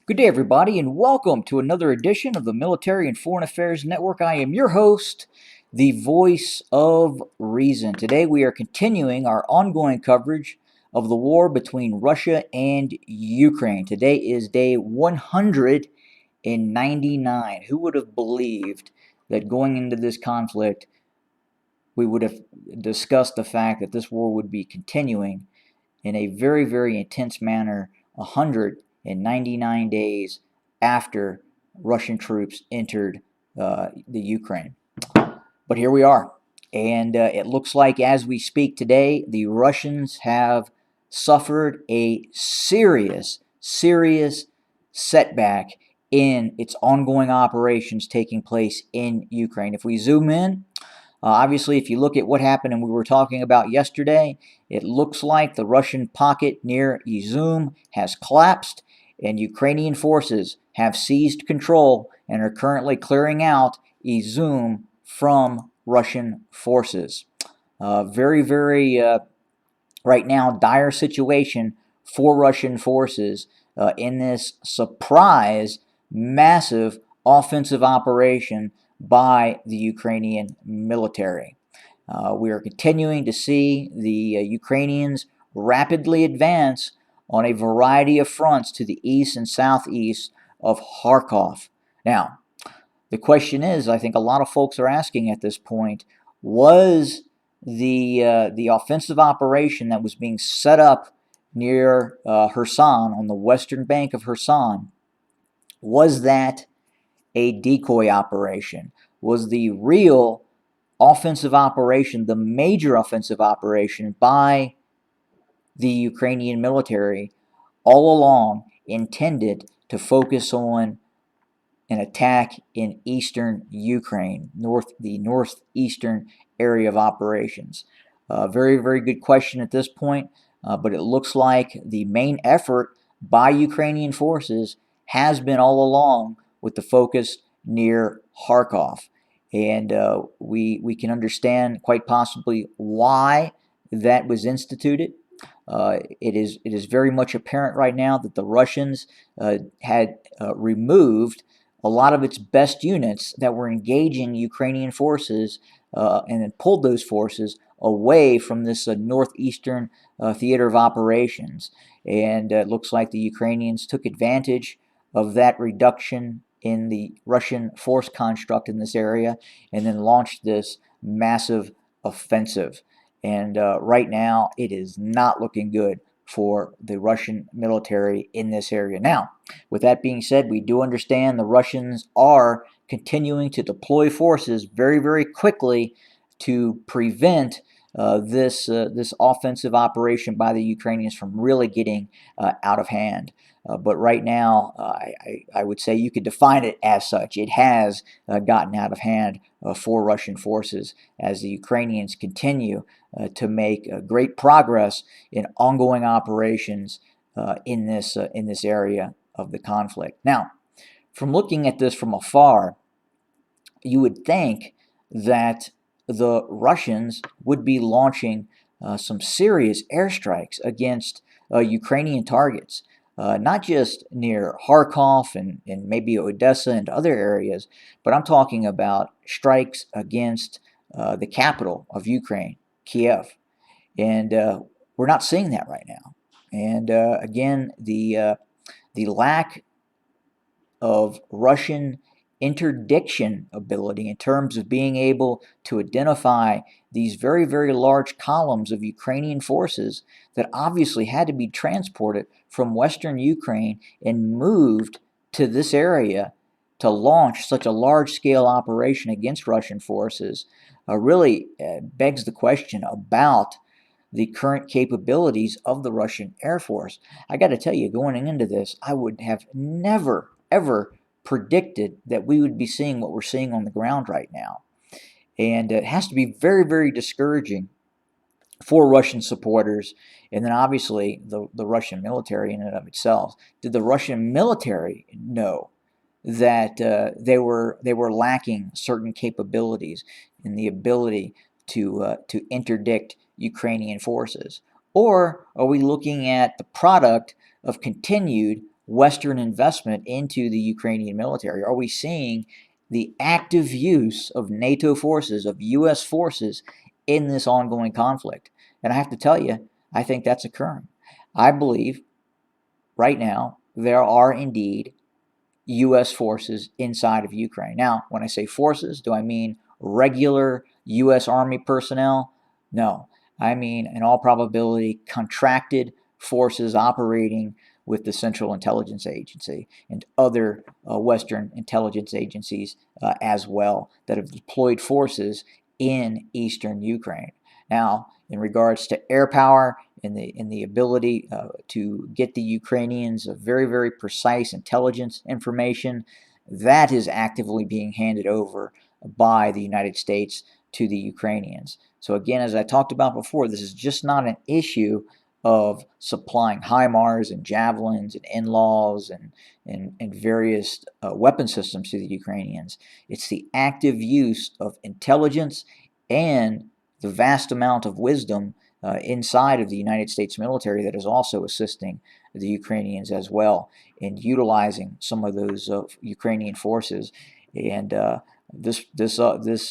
Good day, everybody, and welcome to another edition of the Military and Foreign Affairs Network. I am your host, the voice of reason. Today, we are continuing our ongoing coverage of the war between Russia and Ukraine. Today is day 199. Who would have believed that going into this conflict, we would have discussed the fact that this war would be continuing in a very, very intense manner 199 days after Russian troops entered the Ukraine. But here we are. And it looks like as we speak today, the Russians have suffered a serious, serious setback in its ongoing operations taking place in Ukraine. If we zoom in, obviously, if you look at what happened and we were talking about yesterday, it looks like the Russian pocket near Izum has collapsed and Ukrainian forces have seized control and are currently clearing out Izum from Russian forces. Very, very, right now, dire situation for Russian forces in this surprise, massive offensive operation by the Ukrainian military. We are continuing to see the Ukrainians rapidly advance on a variety of fronts to the east and southeast of Kharkov. Now, the question is, I think a lot of folks are asking at this point, was the offensive operation that was being set up near Kherson on the western bank of Kherson, was that a decoy operation? Was the real offensive operation, the major offensive operation by the Ukrainian military all along intended to focus on an attack in eastern Ukraine, the northeastern area of operations? Very, very good question at this point, but it looks like the main effort by Ukrainian forces has been all along with the focus near Kharkov. And we can understand quite possibly why that was instituted. It is very much apparent right now that the Russians had removed a lot of its best units that were engaging Ukrainian forces and then pulled those forces away from this northeastern theater of operations. And it looks like the Ukrainians took advantage of that reduction in the Russian force construct in this area and then launched this massive offensive. And right now, it is not looking good for the Russian military in this area. Now, with that being said, we do understand the Russians are continuing to deploy forces very, very quickly to prevent this offensive operation by the Ukrainians from really getting out of hand. But right now, I would say you could define it as such. It has gotten out of hand for Russian forces as the Ukrainians continue to make great progress in ongoing operations in this area of the conflict. Now, from looking at this from afar, you would think that the Russians would be launching some serious airstrikes against Ukrainian targets, not just near Kharkov and maybe Odessa and other areas, but I'm talking about strikes against the capital of Ukraine, Kiev. And we're not seeing that right now. And again, the lack of Russian interdiction ability in terms of being able to identify these very, very large columns of Ukrainian forces that obviously had to be transported from Western Ukraine and moved to this area to launch such a large-scale operation against Russian forces really begs the question about the current capabilities of the Russian Air Force. I got to tell you, going into this, I would have never, ever predicted that we would be seeing what we're seeing on the ground right now. And it has to be very, very discouraging for Russian supporters, and then obviously the Russian military in and of itself. Did the Russian military know that they were lacking certain capabilities in the ability to interdict Ukrainian forces? Or are we looking at the product of continued Western investment into the Ukrainian military? Are we seeing the active use of NATO forces, of U.S. forces in this ongoing conflict? And I have to tell you, I think that's occurring. I believe right now there are indeed U.S. forces inside of Ukraine. Now, when I say forces, do I mean regular U.S. Army personnel? No. I mean, in all probability, contracted forces operating with the Central Intelligence Agency and other Western intelligence agencies as well that have deployed forces in eastern Ukraine. Now, in regards to air power and the ability to get the Ukrainians very, very precise intelligence information, that is actively being handed over by the United States to the Ukrainians. So again, as I talked about before, this is just not an issue of supplying HIMARS and Javelins and NLAWs and various weapon systems to the Ukrainians. It's the active use of intelligence and the vast amount of wisdom inside of the United States military that is also assisting the Ukrainians as well in utilizing some of those Ukrainian forces. And this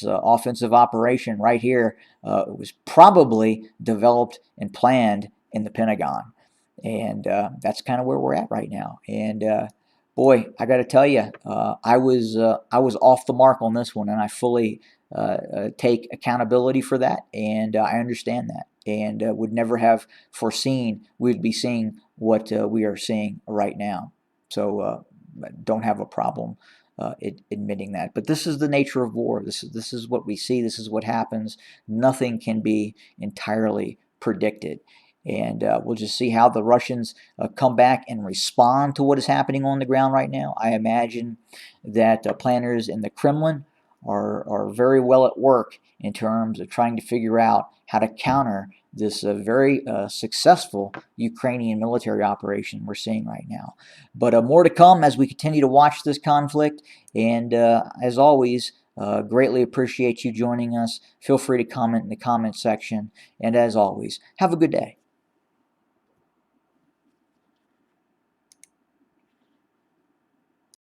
offensive operation right here was probably developed and planned in the Pentagon, and that's kind of where we're at right now. And boy, I got to tell you, I was off the mark on this one, and I fully take accountability for that, and I understand that, and would never have foreseen we'd be seeing what we are seeing right now. So don't have a problem admitting that. But this is the nature of war. This is what we see. This is what happens. Nothing can be entirely predicted. And we'll just see how the Russians come back and respond to what is happening on the ground right now. I imagine that planners in the Kremlin are very well at work in terms of trying to figure out how to counter this very successful Ukrainian military operation we're seeing right now. But more to come as we continue to watch this conflict. And as always, greatly appreciate you joining us. Feel free to comment in the comment section. And as always, have a good day.